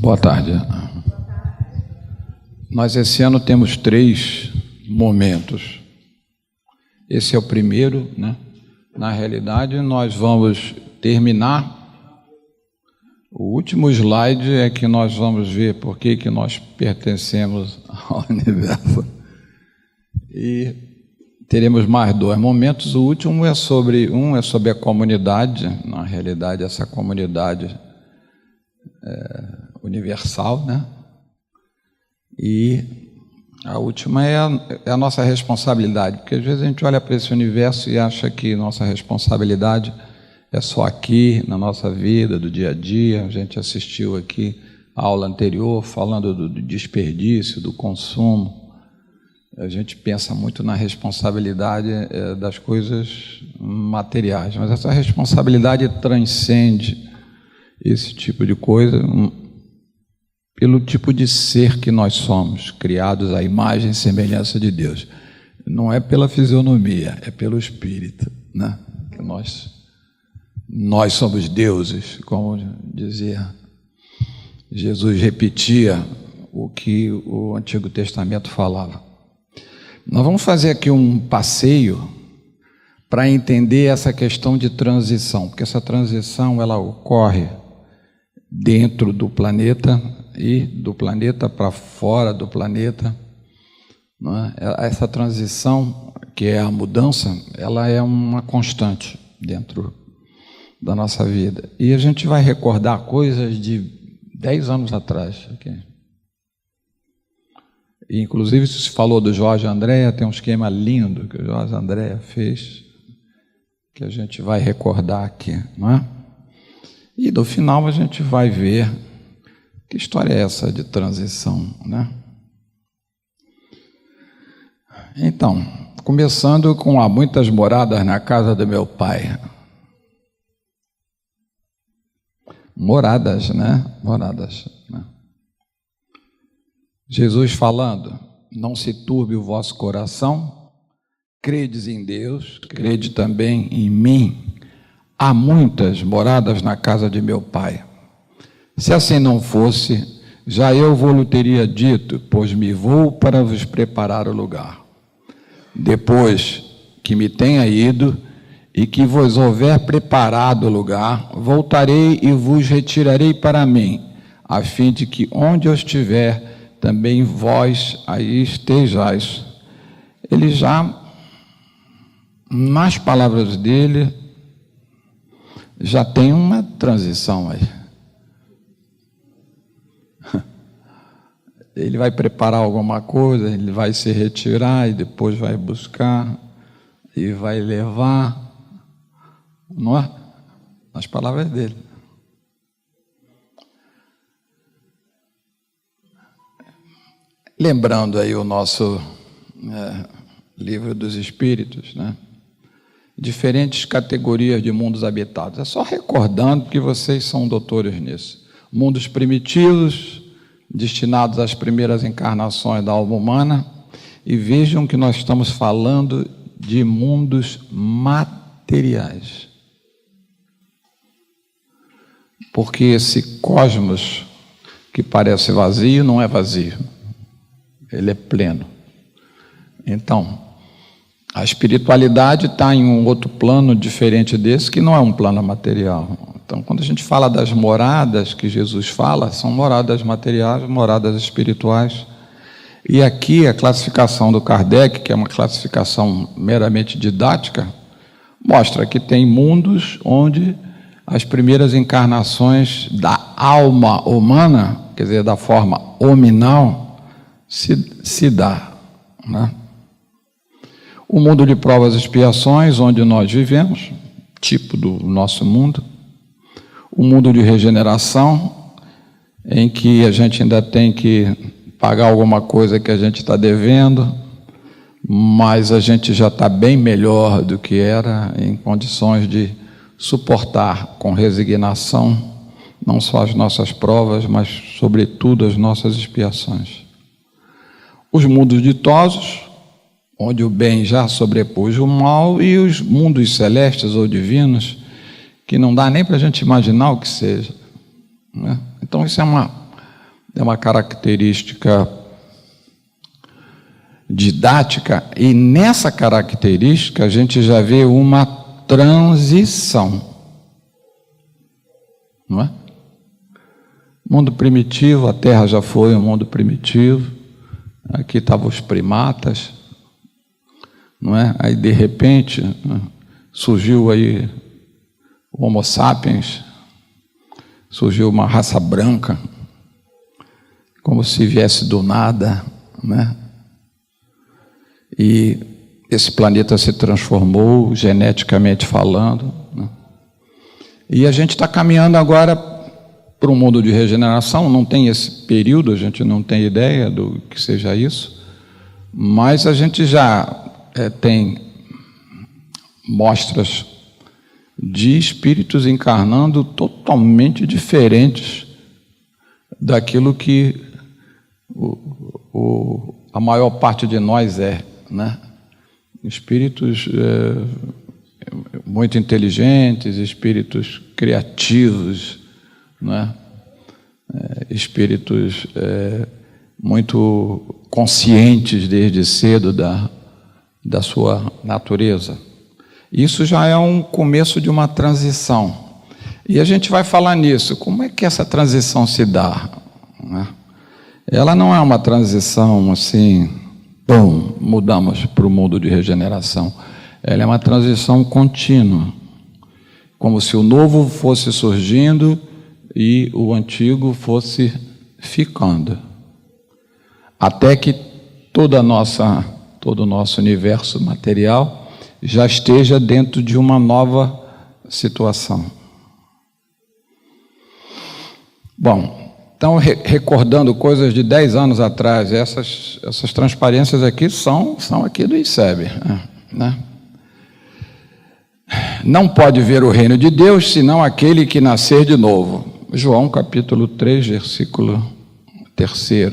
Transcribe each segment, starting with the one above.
Boa tarde. Nós esse ano temos 3 momentos. Esse é o primeiro, né? Na realidade, nós vamos terminar. O último slide é que nós vamos ver por que nós pertencemos ao universo. E teremos mais 2 momentos. O último é sobre a comunidade. Na realidade, essa comunidade universal, né? E a última é a nossa responsabilidade, porque às vezes a gente olha para esse universo e acha que nossa responsabilidade é só aqui, na nossa vida, do dia a dia. A gente assistiu aqui a aula anterior falando do desperdício, do consumo. A gente pensa muito na responsabilidade das coisas materiais, mas essa responsabilidade transcende esse tipo de coisa pelo tipo de ser que nós somos, criados à imagem e semelhança de Deus. Não é pela fisionomia, é pelo Espírito, né? Que nós somos deuses, como dizia Jesus, repetia o que o Antigo Testamento falava. Nós vamos fazer aqui um passeio para entender essa questão de transição, porque essa transição ela ocorre dentro do planeta e do planeta para fora do planeta. Não é? Essa transição, que é a mudança, ela é uma constante dentro da nossa vida. E a gente vai recordar coisas de 10 anos atrás. Okay? E, inclusive, se falou do Jorge Andréa, tem um esquema lindo que o Jorge Andréa fez, que a gente vai recordar aqui, não é? E no final a gente vai ver que história é essa de transição, né? Então, começando com há muitas moradas na casa do meu pai. Moradas, né? Moradas, né? Jesus falando: não se turbe o vosso coração, credes em Deus, crede também em mim. Há muitas moradas na casa de meu pai. Se assim não fosse, já eu vou-lhe teria dito, pois me vou para vos preparar o lugar. Depois que me tenha ido e que vos houver preparado o lugar, voltarei e vos retirarei para mim, a fim de que onde eu estiver, também vós aí estejais. Ele já, nas palavras dele, já tem uma transição aí. Ele vai preparar alguma coisa, ele vai se retirar e depois vai buscar e vai levar, não é? Nas palavras dele. Lembrando aí o nosso livro dos Espíritos, né? Diferentes categorias de mundos habitados. É só recordando que vocês são doutores nisso. Mundos primitivos, destinados às primeiras encarnações da alma humana, e vejam que nós estamos falando de mundos materiais. Porque esse cosmos que parece vazio não é vazio, ele é pleno. Então, a espiritualidade está em um outro plano diferente desse, que não é um plano material. Então, quando a gente fala das moradas que Jesus fala, são moradas materiais, moradas espirituais. E aqui a classificação do Kardec, que é uma classificação meramente didática, mostra que tem mundos onde as primeiras encarnações da alma humana, quer dizer, da forma hominal, se dá, né? O mundo de provas e expiações, onde nós vivemos, tipo do nosso mundo. O mundo de regeneração, em que a gente ainda tem que pagar alguma coisa que a gente está devendo, mas a gente já está bem melhor do que era, em condições de suportar com resignação, não só as nossas provas, mas, sobretudo, as nossas expiações. Os mundos ditosos, onde o bem já sobrepôs o mal, e os mundos celestes ou divinos, que não dá nem para a gente imaginar o que seja, né? Então, isso é uma é uma característica didática, e nessa característica a gente já vê uma transição, não é? Mundo primitivo, a Terra já foi um mundo primitivo, aqui estavam os primatas, não é? Aí de repente surgiu aí o Homo sapiens, surgiu uma raça branca, como se viesse do nada, né? E esse planeta se transformou, geneticamente falando, né? E a gente está caminhando agora para um mundo de regeneração. Não tem esse período, a gente não tem ideia do que seja isso, mas a gente já tem mostras de espíritos encarnando totalmente diferentes daquilo que a maior parte de nós né? Espíritos muito inteligentes, espíritos criativos, né? Espíritos muito conscientes desde cedo da sua natureza. Isso já é um começo de uma transição. E a gente vai falar nisso. Como é que essa transição se dá, né? Ela não é uma transição assim, bom, mudamos para o mundo de regeneração. Ela é uma transição contínua, como se o novo fosse surgindo e o antigo fosse ficando, até que todo o nosso universo material já esteja dentro de uma nova situação. Bom, então, recordando coisas de 10 anos atrás, essas transparências aqui são aqui do ICEB, né? Não pode ver o reino de Deus, senão aquele que nascer de novo. João, capítulo 3, versículo 3.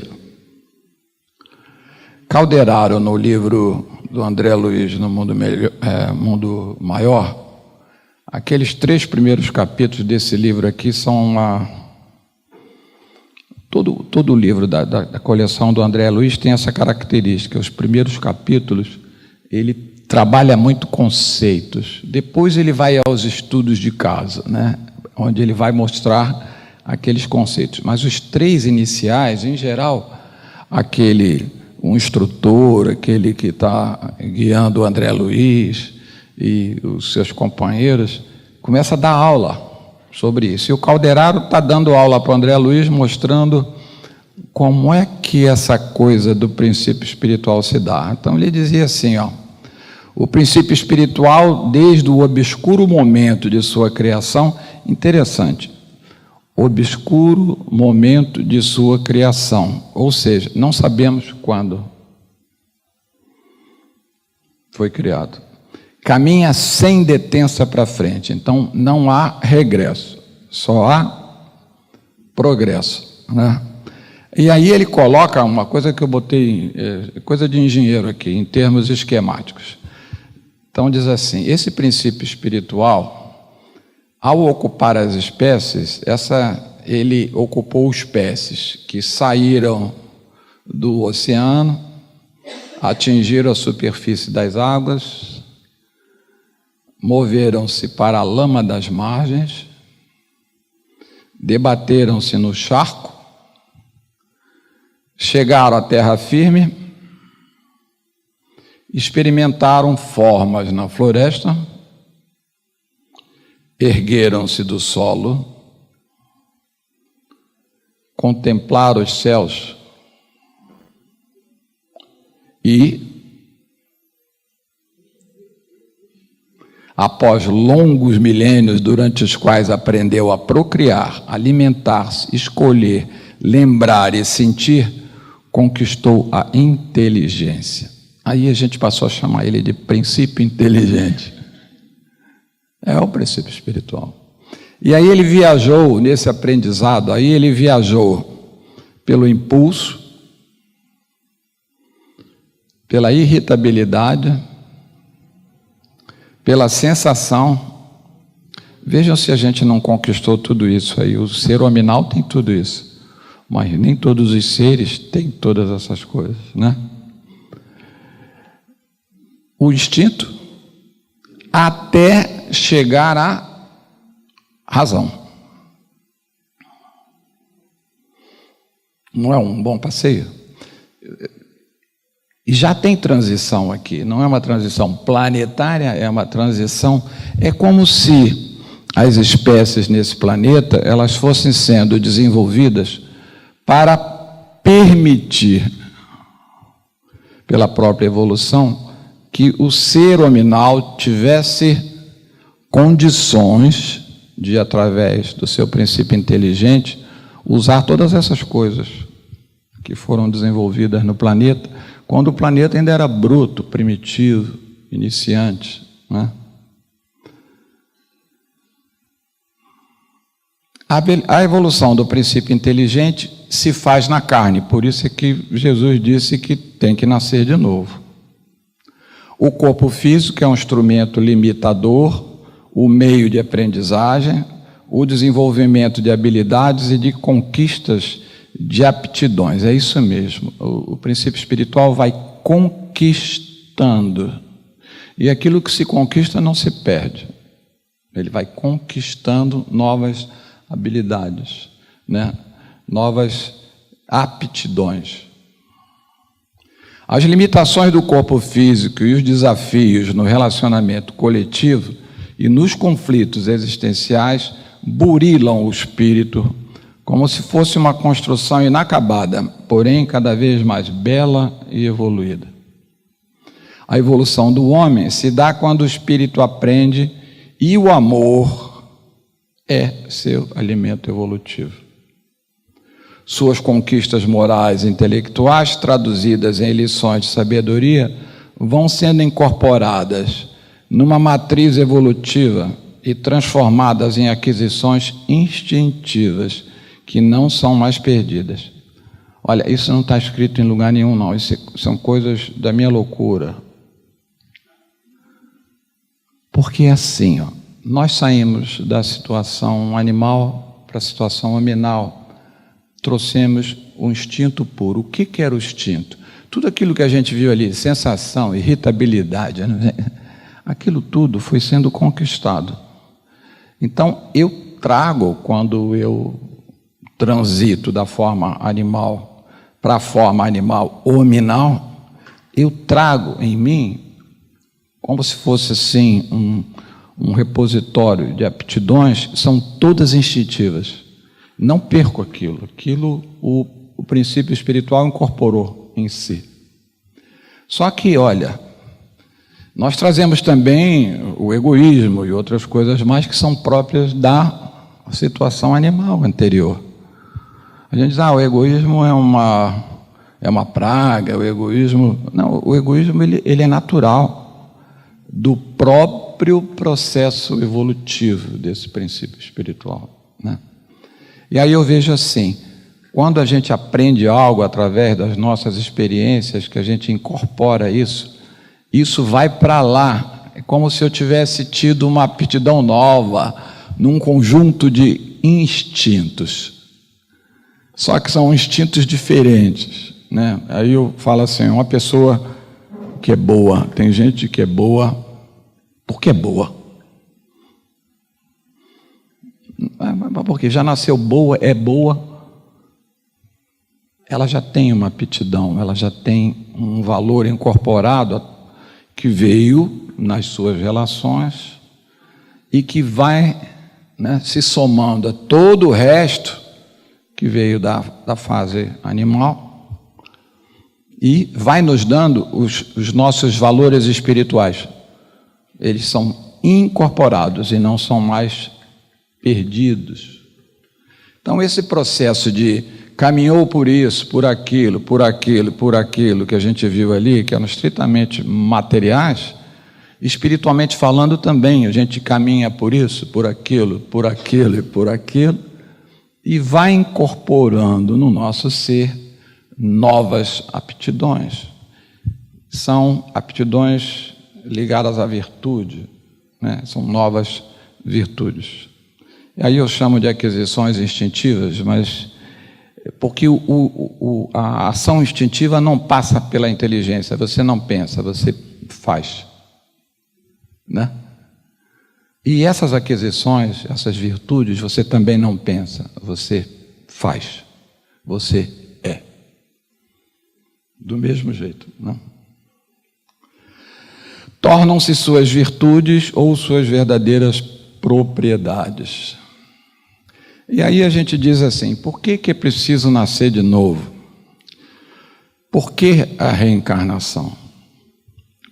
Calderaro, no livro do André Luiz, no Mundo Maior, aqueles 3 primeiros capítulos desse livro aqui são Todo o livro da coleção do André Luiz tem essa característica. Os primeiros capítulos, ele trabalha muito conceitos. Depois ele vai aos estudos de casa, né? Onde ele vai mostrar aqueles conceitos. Mas os 3 iniciais, em geral, um instrutor, aquele que está guiando o André Luiz e os seus companheiros, começa a dar aula sobre isso. E o Calderaro está dando aula para o André Luiz, mostrando como é que essa coisa do princípio espiritual se dá. Então ele dizia assim, o princípio espiritual, desde o obscuro momento de sua criação, interessante, obscuro momento de sua criação, ou seja, não sabemos quando foi criado. Caminha sem detença para frente, então não há regresso, só há progresso, né? E aí ele coloca uma coisa que eu botei, coisa de engenheiro aqui, em termos esquemáticos. Então diz assim, esse princípio espiritual, ao ocupar as espécies, ele ocupou espécies que saíram do oceano, atingiram a superfície das águas, moveram-se para a lama das margens, debateram-se no charco, chegaram à terra firme, experimentaram formas na floresta, ergueram-se do solo, contemplaram os céus e, após longos milênios durante os quais aprendeu a procriar, alimentar-se, escolher, lembrar e sentir, conquistou a inteligência. Aí a gente passou a chamar ele de princípio inteligente. É o princípio espiritual. E aí ele viajou nesse aprendizado, aí ele viajou pelo impulso, pela irritabilidade, pela sensação. Vejam se a gente não conquistou tudo isso aí. O ser hominal tem tudo isso. Mas nem todos os seres têm todas essas coisas, né? O instinto até chegar à razão. Não é um bom passeio? E já tem transição aqui, não é uma transição planetária, é uma transição, é como se as espécies nesse planeta, elas fossem sendo desenvolvidas para permitir, pela própria evolução, que o ser hominal tivesse condições de, através do seu princípio inteligente, usar todas essas coisas que foram desenvolvidas no planeta, quando o planeta ainda era bruto, primitivo, iniciante, né? A evolução do princípio inteligente se faz na carne, por isso é que Jesus disse que tem que nascer de novo. O corpo físico é um instrumento limitador, o meio de aprendizagem, o desenvolvimento de habilidades e de conquistas de aptidões. É isso mesmo. O princípio espiritual vai conquistando. E aquilo que se conquista não se perde. Ele vai conquistando novas habilidades, né? Novas aptidões. As limitações do corpo físico e os desafios no relacionamento coletivo e nos conflitos existenciais burilam o espírito como se fosse uma construção inacabada, porém cada vez mais bela e evoluída. A evolução do homem se dá quando o espírito aprende e o amor é seu alimento evolutivo. Suas conquistas morais e intelectuais, traduzidas em lições de sabedoria, vão sendo incorporadas numa matriz evolutiva e transformadas em aquisições instintivas que não são mais perdidas. Olha, isso não está escrito em lugar nenhum, não. Isso são coisas da minha loucura. Porque é assim, ó, nós saímos da situação animal para a situação hominal. Trouxemos o instinto puro. O que era o instinto? Tudo aquilo que a gente viu ali, sensação, irritabilidade, aquilo tudo foi sendo conquistado. Então, eu trago, quando eu transito da forma animal para a forma animal hominal, eu trago em mim, como se fosse assim, um repositório de aptidões, são todas instintivas. Não perco aquilo. O princípio espiritual incorporou em si. Só que, olha, nós trazemos também o egoísmo e outras coisas mais que são próprias da situação animal anterior. A gente diz, o egoísmo é uma praga, o egoísmo... Não, o egoísmo ele é natural do próprio processo evolutivo desse princípio espiritual, né? E aí eu vejo assim, quando a gente aprende algo através das nossas experiências, que a gente incorpora isso vai para lá. É como se eu tivesse tido uma aptidão nova, num conjunto de instintos. Só que são instintos diferentes, né? Aí eu falo assim, uma pessoa que é boa, tem gente que é boa porque é boa. Porque já nasceu boa, é boa, ela já tem uma aptidão, ela já tem um valor incorporado que veio nas suas relações e que vai, né, se somando a todo o resto que veio da fase animal e vai nos dando os nossos valores espirituais. Eles são incorporados e não são mais perdidos. Então esse processo de caminhou por isso, por aquilo que a gente viu ali, que eram estritamente materiais, espiritualmente falando também, a gente caminha por isso, por aquilo e por aquilo, e vai incorporando no nosso ser novas aptidões. São aptidões ligadas à virtude, né? São novas virtudes. Aí eu chamo de aquisições instintivas, mas Porque a ação instintiva não passa pela inteligência, você não pensa, você faz, né? E essas aquisições, essas virtudes, você também não pensa, você faz, você é. Do mesmo jeito, não? Tornam-se suas virtudes ou suas verdadeiras propriedades. E aí a gente diz assim, por que é preciso nascer de novo? Por que a reencarnação?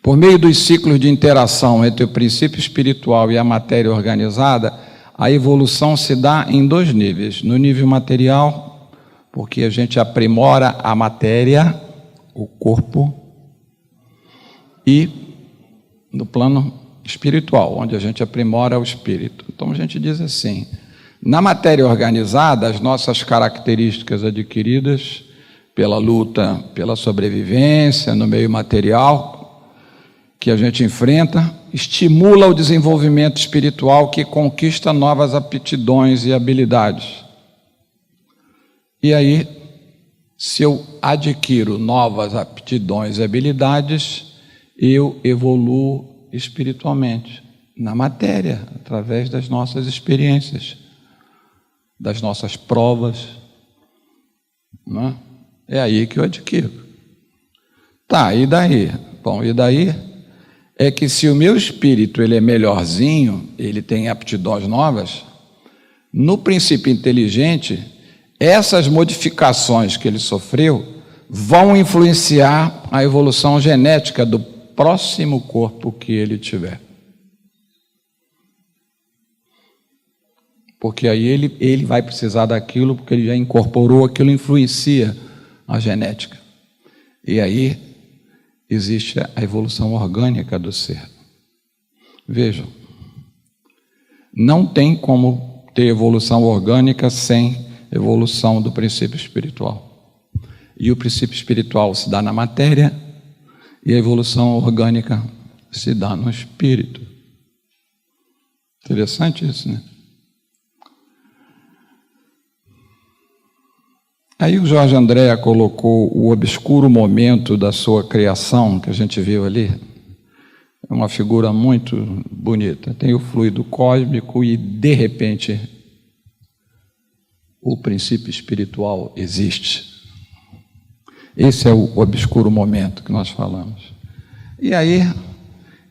Por meio dos ciclos de interação entre o princípio espiritual e a matéria organizada, a evolução se dá em dois níveis. No nível material, porque a gente aprimora a matéria, o corpo, e no plano espiritual, onde a gente aprimora o espírito. Então a gente diz assim, na matéria organizada, as nossas características adquiridas pela luta, pela sobrevivência no meio material, que a gente enfrenta, estimula o desenvolvimento espiritual que conquista novas aptidões e habilidades. E aí, se eu adquiro novas aptidões e habilidades, eu evoluo espiritualmente, na matéria, através das nossas experiências, das nossas provas, não é? É aí que eu adquiro. Tá, e daí? Bom, e daí é que se o meu espírito ele é melhorzinho, ele tem aptidões novas, no princípio inteligente, essas modificações que ele sofreu vão influenciar a evolução genética do próximo corpo que ele tiver. Porque aí ele vai precisar daquilo, porque ele já incorporou aquilo, influencia a genética. E aí existe a evolução orgânica do ser. Vejam, não tem como ter evolução orgânica sem evolução do princípio espiritual. E o princípio espiritual se dá na matéria e a evolução orgânica se dá no espírito. Interessante isso, né? Aí o Jorge André colocou o obscuro momento da sua criação, que a gente viu ali. É uma figura muito bonita. Tem o fluido cósmico e, de repente, o princípio espiritual existe. Esse é o obscuro momento que nós falamos. E aí,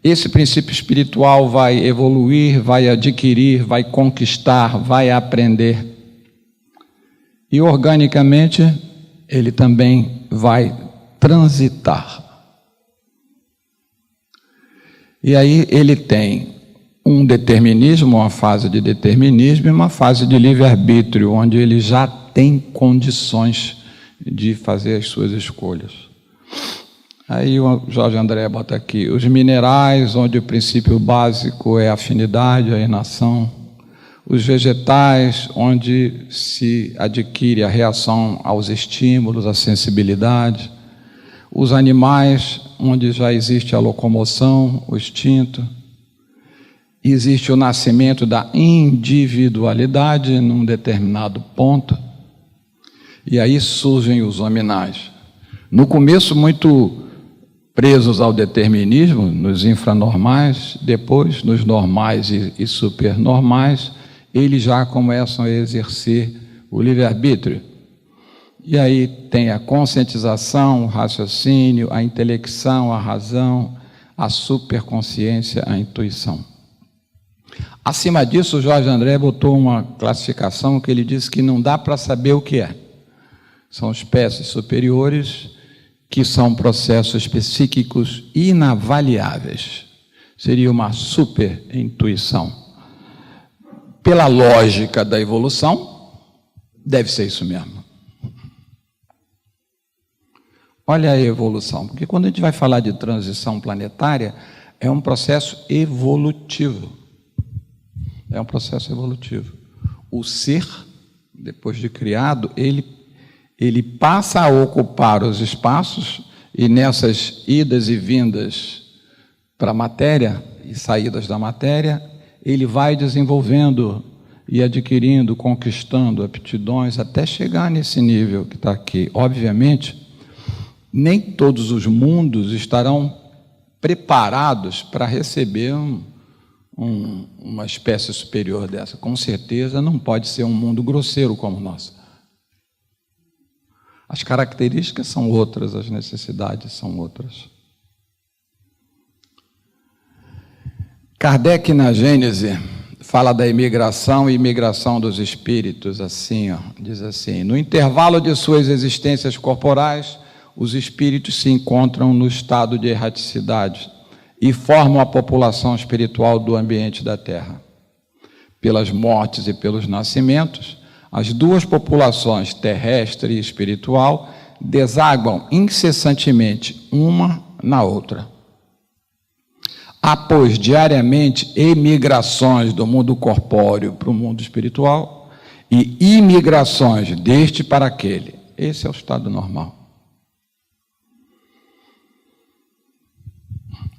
esse princípio espiritual vai evoluir, vai adquirir, vai conquistar, vai aprender. E organicamente, ele também vai transitar. E aí ele tem um determinismo, uma fase de determinismo e uma fase de livre-arbítrio, onde ele já tem condições de fazer as suas escolhas. Aí o Jorge André bota aqui, os minerais, onde o princípio básico é a afinidade, a inação. Os vegetais, onde se adquire a reação aos estímulos, a sensibilidade. Os animais, onde já existe a locomoção, o instinto. Existe o nascimento da individualidade num determinado ponto. E aí surgem os hominais. No começo, muito presos ao determinismo, nos infranormais, depois nos normais e supernormais, eles já começam a exercer o livre-arbítrio. E aí tem a conscientização, o raciocínio, a intelecção, a razão, a superconsciência, a intuição. Acima disso, o Jorge André botou uma classificação que ele disse que não dá para saber o que é. São espécies superiores que são processos psíquicos inavaliáveis. Seria uma superintuição. Pela lógica da evolução, deve ser isso mesmo. Olha a evolução, porque quando a gente vai falar de transição planetária, é um processo evolutivo. É um processo evolutivo. O ser, depois de criado, ele passa a ocupar os espaços e nessas idas e vindas para a matéria e saídas da matéria, ele vai desenvolvendo e adquirindo, conquistando aptidões até chegar nesse nível que está aqui. Obviamente, nem todos os mundos estarão preparados para receber uma espécie superior dessa. Com certeza não pode ser um mundo grosseiro como o nosso. As características são outras, as necessidades são outras. Kardec, na Gênese, fala da imigração e imigração dos espíritos, assim, diz assim: no intervalo de suas existências corporais, os espíritos se encontram no estado de erraticidade e formam a população espiritual do ambiente da Terra. Pelas mortes e pelos nascimentos, as duas populações, terrestre e espiritual, desaguam incessantemente uma na outra. Há, pois, diariamente emigrações do mundo corpóreo para o mundo espiritual e imigrações deste para aquele. Esse é o estado normal.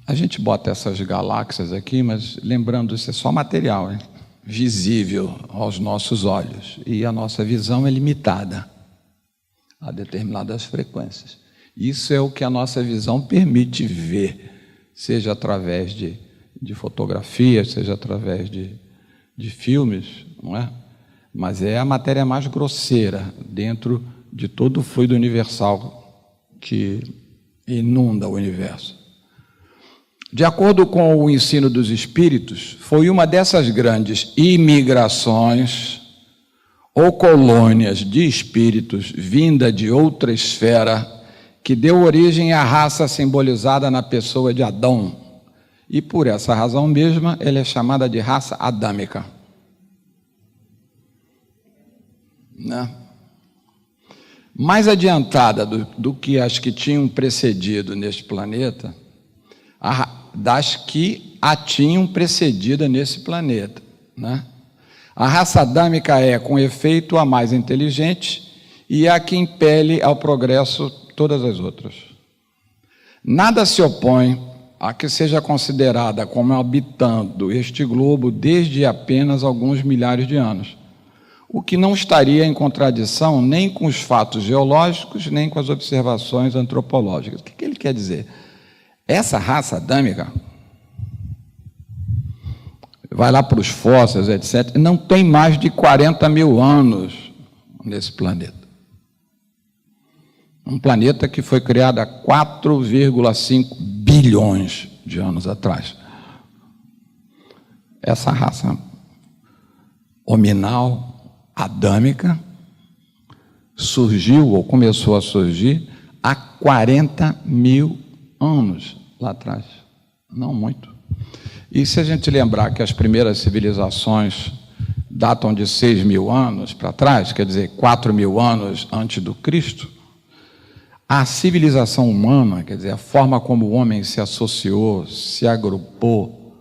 A gente bota essas galáxias aqui, mas lembrando, isso é só material, hein? Visível aos nossos olhos. E a nossa visão é limitada a determinadas frequências. Isso é o que a nossa visão permite ver, seja através de fotografias, seja através de filmes, não é? Mas é a matéria mais grosseira dentro de todo o fluido universal que inunda o universo. De acordo com o ensino dos espíritos, foi uma dessas grandes imigrações ou colônias de espíritos vinda de outra esfera que deu origem à raça simbolizada na pessoa de Adão. E por essa razão mesma, ela é chamada de raça adâmica. Né? Mais adiantada do que as que tinham precedido neste planeta, das que a tinham precedida nesse planeta. Né? A raça adâmica é, com efeito, a mais inteligente e a que impele ao progresso todas as outras. Nada se opõe a que seja considerada como habitando este globo desde apenas alguns milhares de anos, o que não estaria em contradição nem com os fatos geológicos, nem com as observações antropológicas. O que ele quer dizer? Essa raça adâmica, vai lá para os fósseis, etc., não tem mais de 40 mil anos nesse planeta. Um planeta que foi criado há 4,5 bilhões de anos atrás. Essa raça hominal, adâmica, surgiu ou começou a surgir há 40 mil anos lá atrás, não muito. E se a gente lembrar que as primeiras civilizações datam de 6 mil anos para trás, quer dizer, 4 mil anos antes do Cristo, a civilização humana, quer dizer, a forma como o homem se associou, se agrupou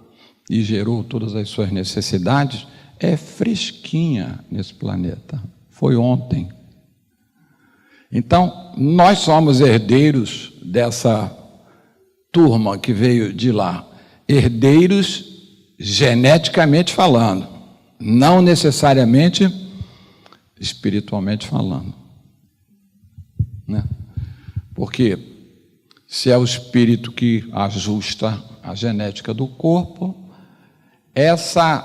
e gerou todas as suas necessidades, é fresquinha nesse planeta. Foi ontem. Então, nós somos herdeiros dessa turma que veio de lá, herdeiros geneticamente falando, não necessariamente espiritualmente falando, né? Porque se é o espírito que ajusta a genética do corpo, essa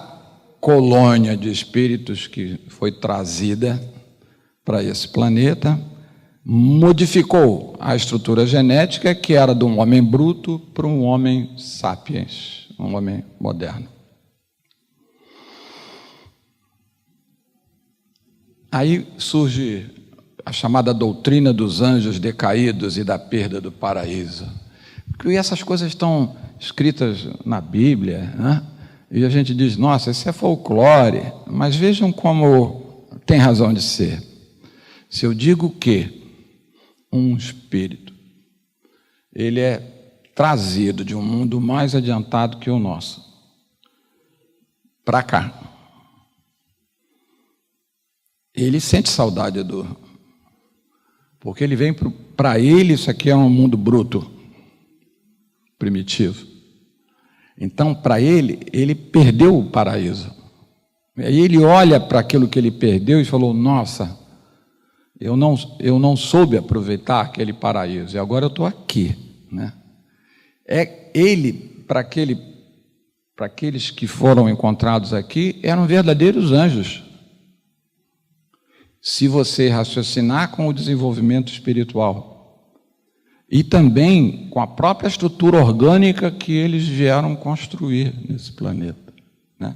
colônia de espíritos que foi trazida para esse planeta modificou a estrutura genética que era de um homem bruto para um homem sapiens, um homem moderno. Aí surge a chamada doutrina dos anjos decaídos e da perda do paraíso. Porque essas coisas estão escritas na Bíblia, né? E a gente diz, nossa, isso é folclore, mas vejam como tem razão de ser. Se eu digo que um espírito, ele é trazido de um mundo mais adiantado que o nosso, para cá, ele sente saudade porque ele vem para ele, isso aqui é um mundo bruto, primitivo. Então, para ele perdeu o paraíso. Aí ele olha para aquilo que ele perdeu e falou: nossa, eu não soube aproveitar aquele paraíso, e agora eu estou aqui, né? Ele, para aqueles que foram encontrados aqui, eram verdadeiros anjos. Se você raciocinar com o desenvolvimento espiritual e também com a própria estrutura orgânica que eles vieram construir nesse planeta, né?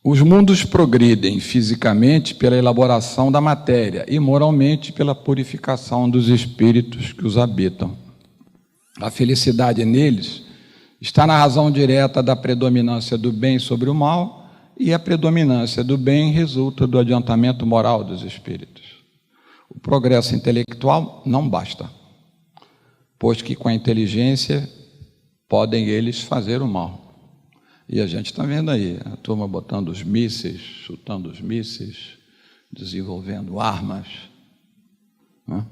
Os mundos progridem fisicamente pela elaboração da matéria e moralmente pela purificação dos espíritos que os habitam. A felicidade neles está na razão direta da predominância do bem sobre o mal, e a predominância do bem resulta do adiantamento moral dos espíritos. O progresso intelectual não basta, pois que com a inteligência podem eles fazer o mal. E a gente está vendo aí, a turma botando os mísseis, chutando os mísseis, desenvolvendo armas, né?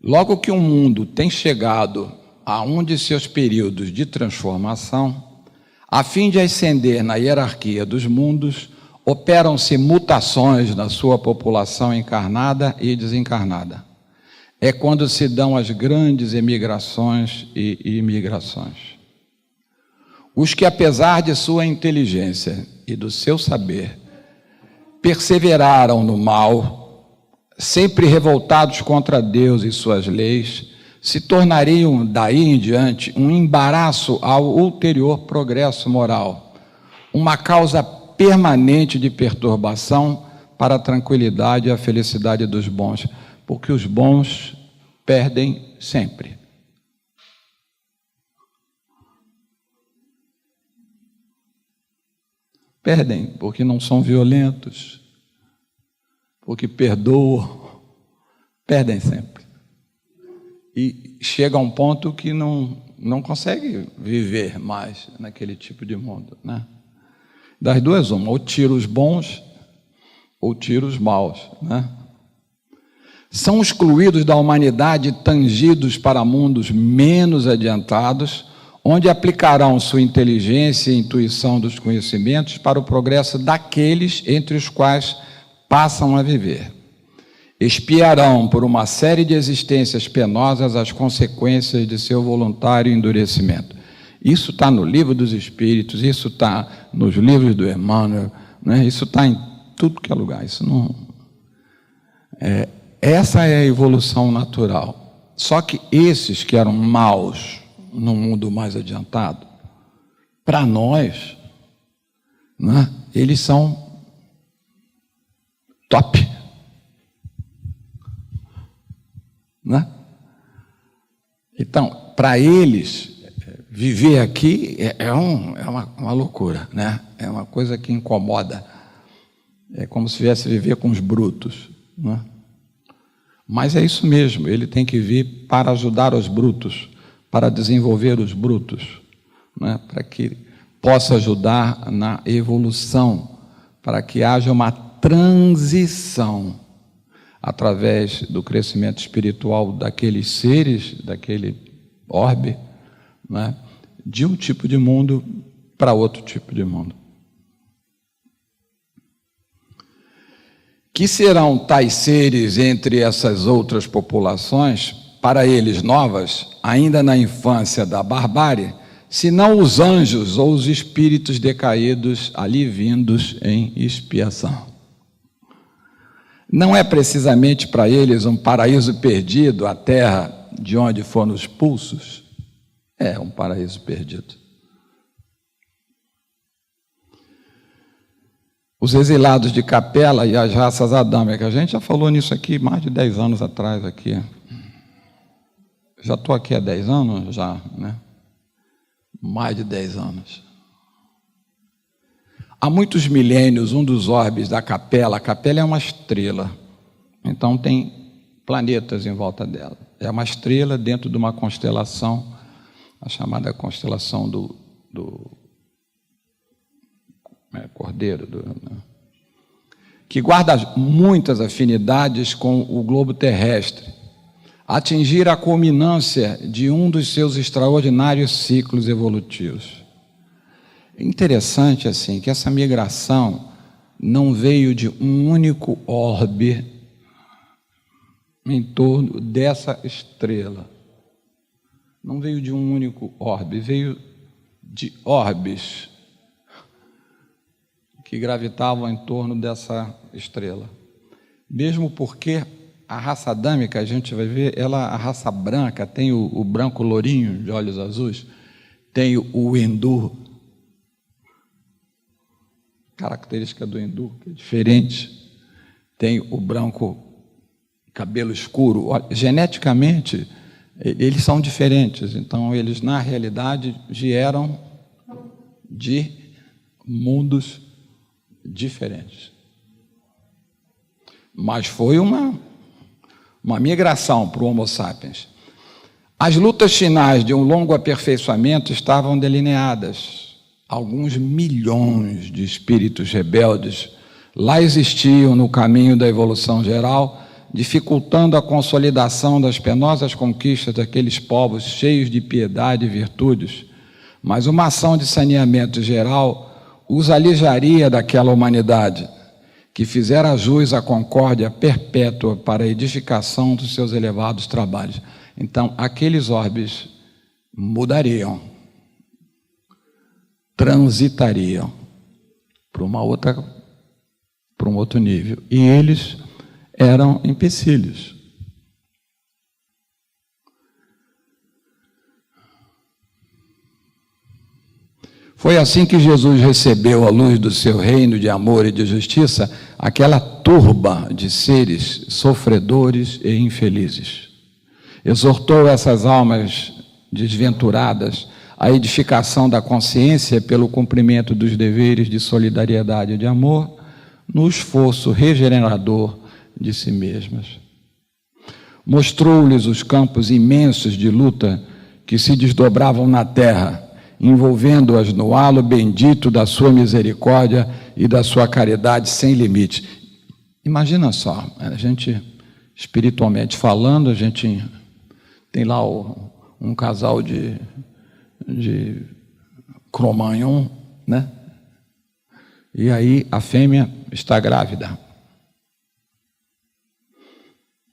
Logo que um mundo tem chegado a um de seus períodos de transformação, a fim de ascender na hierarquia dos mundos, operam-se mutações na sua população encarnada e desencarnada. É quando se dão as grandes emigrações e imigrações. Os que, apesar de sua inteligência e do seu saber, perseveraram no mal, sempre revoltados contra Deus e suas leis, se tornariam daí em diante um embaraço ao ulterior progresso moral, uma causa permanente de perturbação para a tranquilidade e a felicidade dos bons, porque os bons perdem sempre. Perdem porque não são violentos, porque perdoam, perdem sempre. E chega a um ponto que não consegue viver mais naquele tipo de mundo, né? Das duas, uma, ou tira os bons, ou tira os maus, né? São excluídos da humanidade, tangidos para mundos menos adiantados, onde aplicarão sua inteligência e intuição dos conhecimentos para o progresso daqueles entre os quais passam a viver. Expiarão por uma série de existências penosas as consequências de seu voluntário endurecimento. Isso está no Livro dos Espíritos, isso está nos livros do Emmanuel, né? Isso está em tudo que é lugar. Isso não essa é a evolução natural. Só que esses que eram maus no mundo mais adiantado, para nós, né, eles são top, né? Então, para eles, viver aqui é uma loucura, né? É uma coisa que incomoda. É como se viesse viver com os brutos, né? Mas é isso mesmo, ele tem que vir para ajudar os brutos, para desenvolver os brutos, né? Para que possa ajudar na evolução, para que haja uma transição através do crescimento espiritual daqueles seres, daquele orbe, né? De um tipo de mundo para outro tipo de mundo. Que serão tais seres entre essas outras populações, para eles novas, ainda na infância da barbárie, senão os anjos ou os espíritos decaídos ali vindos em expiação? Não é precisamente para eles um paraíso perdido, a terra de onde foram expulsos? É um paraíso perdido. Os exilados de Capela e as raças adâmicas, a gente já falou nisso aqui mais de 10 anos atrás aqui. Já estou aqui há 10 anos, já, né? Mais de 10 anos. Há muitos milênios, um dos orbes da Capela, a Capela é uma estrela, então tem planetas em volta dela. É uma estrela dentro de uma constelação, a chamada constelação do Cordeiro, que guarda muitas afinidades com o globo terrestre. atingir a culminância de um dos seus extraordinários ciclos evolutivos. É interessante assim que essa migração não veio de um único orbe em torno dessa estrela. Não veio de um único orbe, veio de orbes que gravitavam em torno dessa estrela. Mesmo porque a raça adâmica, a gente vai ver, a raça branca, tem o branco lourinho de olhos azuis, tem o hindu, característica do hindu, que é diferente, tem o branco cabelo escuro. Geneticamente, eles são diferentes, então eles, na realidade, vieram de mundos diferentes. Mas foi uma migração para o Homo sapiens. As lutas finais de um longo aperfeiçoamento estavam delineadas. Alguns milhões de espíritos rebeldes lá existiam no caminho da evolução geral, dificultando a consolidação das penosas conquistas daqueles povos cheios de piedade e virtudes. Mas uma ação de saneamento geral os alijaria daquela humanidade que fizera jus à concórdia perpétua para a edificação dos seus elevados trabalhos. Então, aqueles orbes mudariam, transitariam para um outro nível. E eles eram empecilhos. Foi assim que Jesus recebeu à luz do seu reino de amor e de justiça aquela turba de seres sofredores e infelizes. Exortou essas almas desventuradas à edificação da consciência pelo cumprimento dos deveres de solidariedade e de amor, no esforço regenerador de si mesmas. Mostrou-lhes os campos imensos de luta que se desdobravam na terra, envolvendo-as no halo bendito da sua misericórdia e da sua caridade sem limite. Imagina só, a gente, espiritualmente falando, a gente tem lá um casal de Cro-Magnon, né? E aí a fêmea está grávida.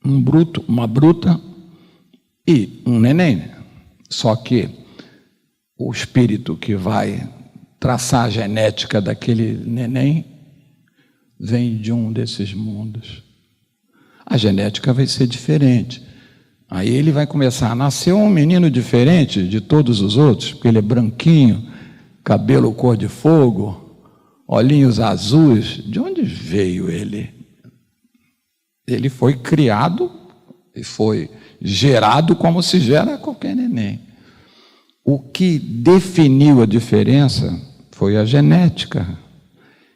Uma bruta e um neném. Só que o espírito que vai traçar a genética daquele neném vem de um desses mundos. A genética vai ser diferente. Aí ele vai começar a nascer um menino diferente de todos os outros, porque ele é branquinho, cabelo cor de fogo, olhinhos azuis. De onde veio ele? Ele foi criado e foi gerado como se gera qualquer neném. O que definiu a diferença foi a genética.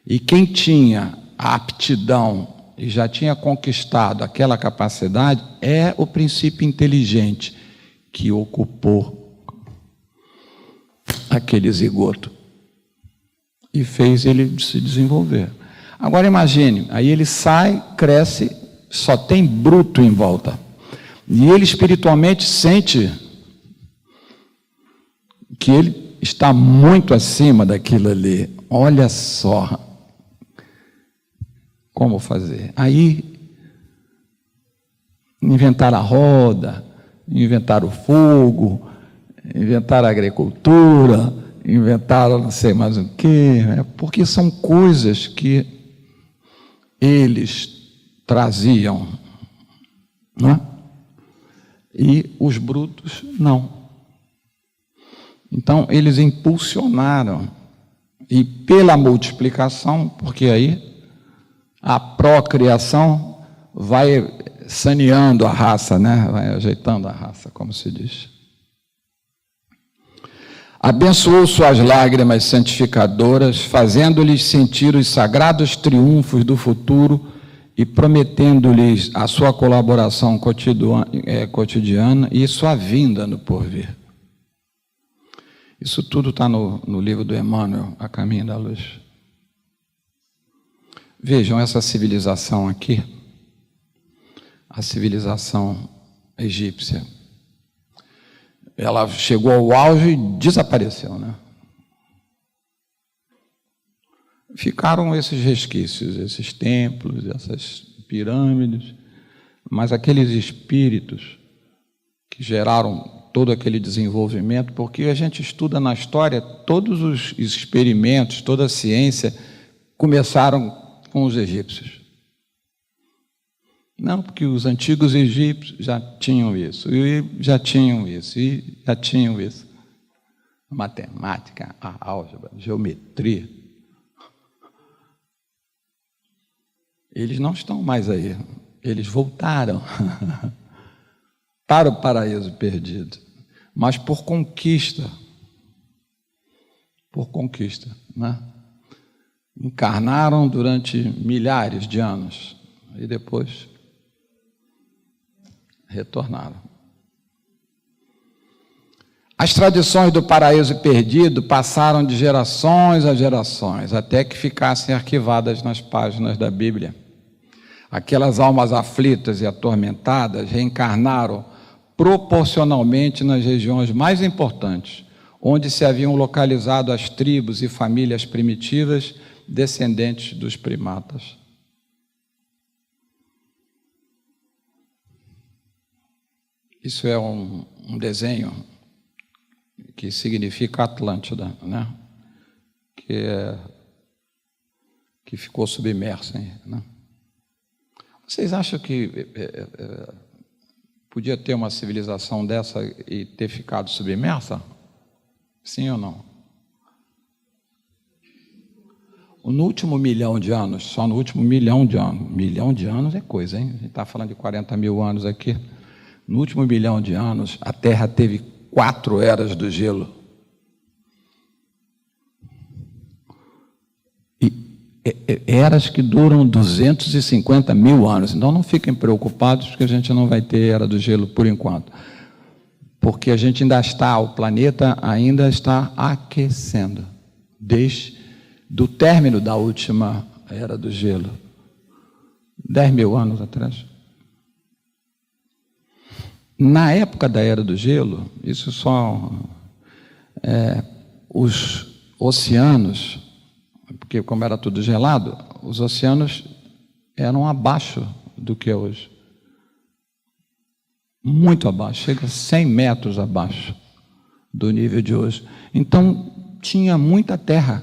E quem tinha a aptidão e já tinha conquistado aquela capacidade é o princípio inteligente que ocupou aquele zigoto e fez ele se desenvolver. Agora imagine, aí ele sai, cresce, só tem bruto em volta. E ele espiritualmente sente que ele está muito acima daquilo ali. Olha só como fazer. Aí inventaram a roda, inventaram o fogo, inventaram a agricultura, inventaram não sei mais o quê, porque são coisas que eles traziam, não é? E os brutos não. Então, eles impulsionaram, e pela multiplicação, porque aí a procriação vai saneando a raça, né? Vai ajeitando a raça, como se diz. Abençoou suas lágrimas santificadoras, fazendo-lhes sentir os sagrados triunfos do futuro e prometendo-lhes a sua colaboração cotidiana e sua vinda no porvir. Isso tudo está no livro do Emmanuel, A Caminho da Luz. Vejam essa civilização aqui. A civilização egípcia. Ela chegou ao auge e desapareceu, né? Ficaram esses resquícios, esses templos, essas pirâmides, mas aqueles espíritos que geraram todo aquele desenvolvimento, porque a gente estuda na história, todos os experimentos, toda a ciência começaram com os egípcios. Não, porque os antigos egípcios já tinham isso, e já tinham isso, e já tinham isso. Matemática, a álgebra, geometria. Eles não estão mais aí, eles voltaram para o paraíso perdido, mas por conquista, né? Encarnaram durante milhares de anos e depois retornaram. As tradições do paraíso perdido passaram de gerações a gerações, até que ficassem arquivadas nas páginas da Bíblia. Aquelas almas aflitas e atormentadas reencarnaram proporcionalmente nas regiões mais importantes, onde se haviam localizado as tribos e famílias primitivas descendentes dos primatas. Isso é um desenho que significa Atlântida, né? Que ficou submersa, né? Vocês acham que podia ter uma civilização dessa e ter ficado submersa? Sim ou não? No último 1 milhão de anos, só no último 1 milhão de anos, 1 milhão de anos é coisa, hein? A gente está falando de 40 mil anos aqui. No último 1 milhão de anos, a Terra teve 4 eras do gelo. Eras que duram 250 mil anos. Então não fiquem preocupados, porque a gente não vai ter era do gelo por enquanto. Porque a gente ainda está, o planeta ainda está aquecendo, desde o término da última era do gelo. 10 mil anos atrás. Na época da era do gelo, isso só os oceanos, porque como era tudo gelado, os oceanos eram abaixo do que é hoje. Muito abaixo, chega a 100 metros abaixo do nível de hoje. Então, tinha muita terra,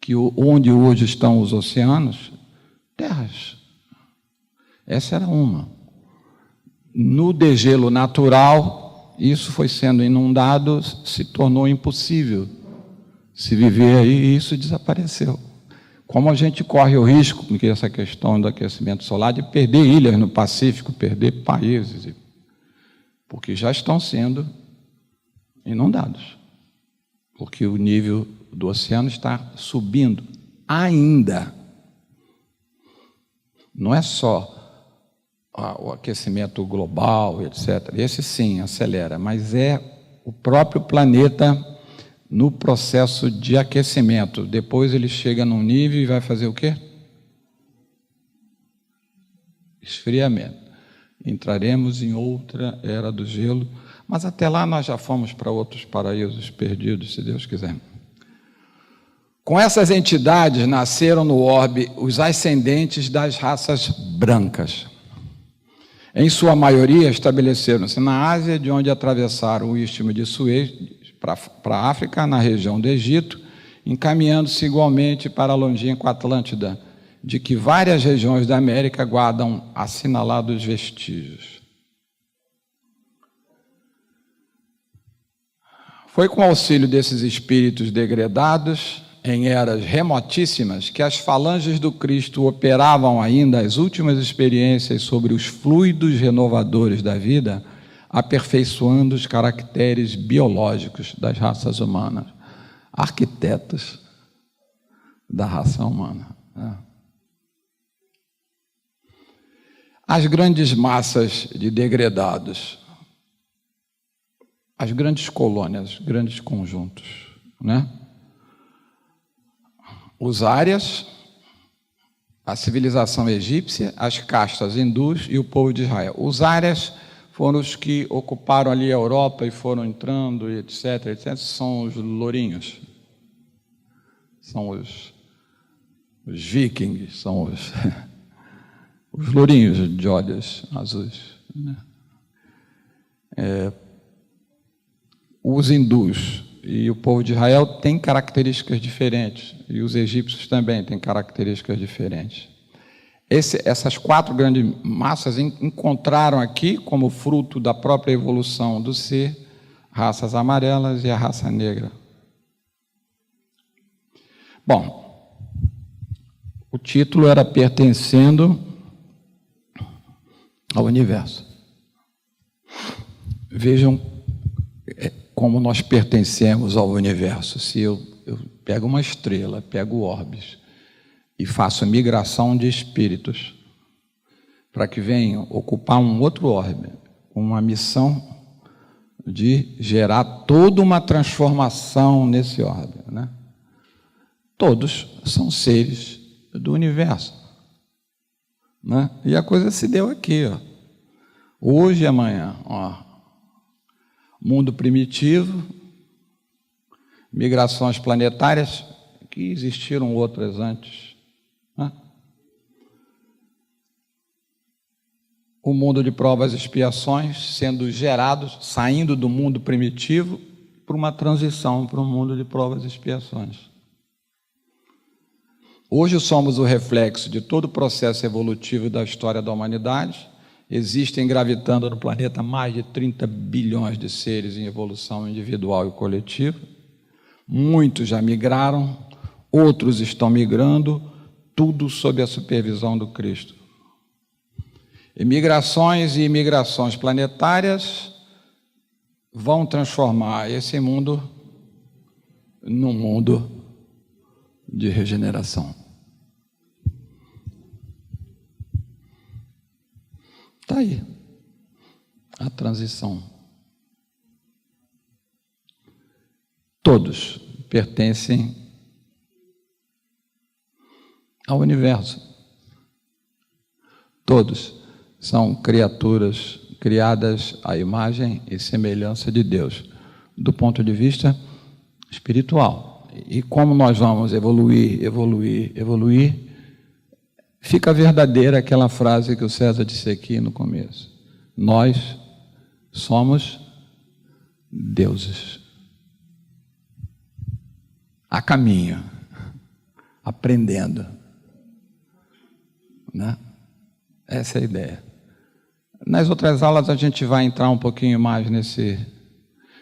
que onde hoje estão os oceanos, terras. Essa era uma. No degelo natural, isso foi sendo inundado, se tornou impossível se viver aí, e isso desapareceu. Como a gente corre o risco, com essa questão do aquecimento solar, de perder ilhas no Pacífico, perder países, porque já estão sendo inundados, porque o nível do oceano está subindo ainda. Não é só o aquecimento global, etc. Esse sim acelera, mas é o próprio planeta no processo de aquecimento. Depois ele chega num nível e vai fazer o quê? Esfriamento. Entraremos em outra era do gelo, mas até lá nós já fomos para outros paraísos perdidos, se Deus quiser. Com essas entidades nasceram no orbe os ascendentes das raças brancas. Em sua maioria estabeleceram-se na Ásia, de onde atravessaram o Istmo de Suez para a África, na região do Egito, encaminhando-se igualmente para a longínqua Atlântida, de que várias regiões da América guardam assinalados vestígios. Foi com o auxílio desses espíritos degredados, em eras remotíssimas, que as falanges do Cristo operavam ainda as últimas experiências sobre os fluidos renovadores da vida, aperfeiçoando os caracteres biológicos das raças humanas, arquitetos da raça humana. As grandes massas de degredados, as grandes colônias, grandes conjuntos, né? Os árias, a civilização egípcia, as castas hindus e o povo de Israel. Os árias foram os que ocuparam ali a Europa e foram entrando, e etc, etc, são os lourinhos. São os vikings, são os lourinhos de olhos azuis, né? Os hindus e o povo de Israel têm características diferentes, e os egípcios também têm características diferentes. Essas 4 grandes massas encontraram aqui, como fruto da própria evolução do ser, raças amarelas e a raça negra. Bom, o título era Pertencendo ao Universo. Vejam como nós pertencemos ao universo. Se eu pego uma estrela, pego orbes e faço migração de espíritos para que venham ocupar um outro orbe, com uma missão de gerar toda uma transformação nesse orbe, né? Todos são seres do universo, né? E a coisa se deu aqui, ó. Hoje e amanhã, ó. Mundo primitivo, migrações planetárias, que existiram outras antes, né? O mundo de provas e expiações sendo gerados, saindo do mundo primitivo para uma transição para um mundo de provas e expiações. Hoje somos o reflexo de todo o processo evolutivo da história da humanidade. Existem gravitando no planeta mais de 30 bilhões de seres em evolução individual e coletiva. Muitos já migraram, outros estão migrando, tudo sob a supervisão do Cristo. Migrações e imigrações planetárias vão transformar esse mundo num mundo de regeneração. Está aí a transição. Todos pertencem ao universo. Todos são criaturas criadas à imagem e semelhança de Deus, do ponto de vista espiritual. E como nós vamos evoluir, fica verdadeira aquela frase que o César disse aqui no começo. Nós somos deuses. A caminho, aprendendo, né? Essa é a ideia. Nas outras aulas a gente vai entrar um pouquinho mais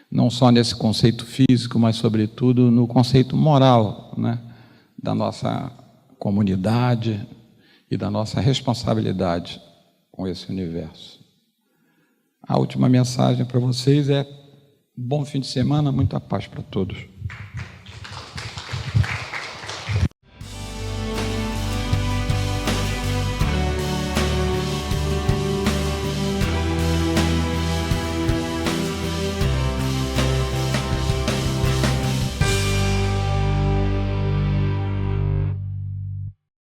não só nesse conceito físico, mas sobretudo no conceito moral, né? Da nossa comunidade e da nossa responsabilidade com esse universo. A última mensagem para vocês é: bom fim de semana, muita paz para todos.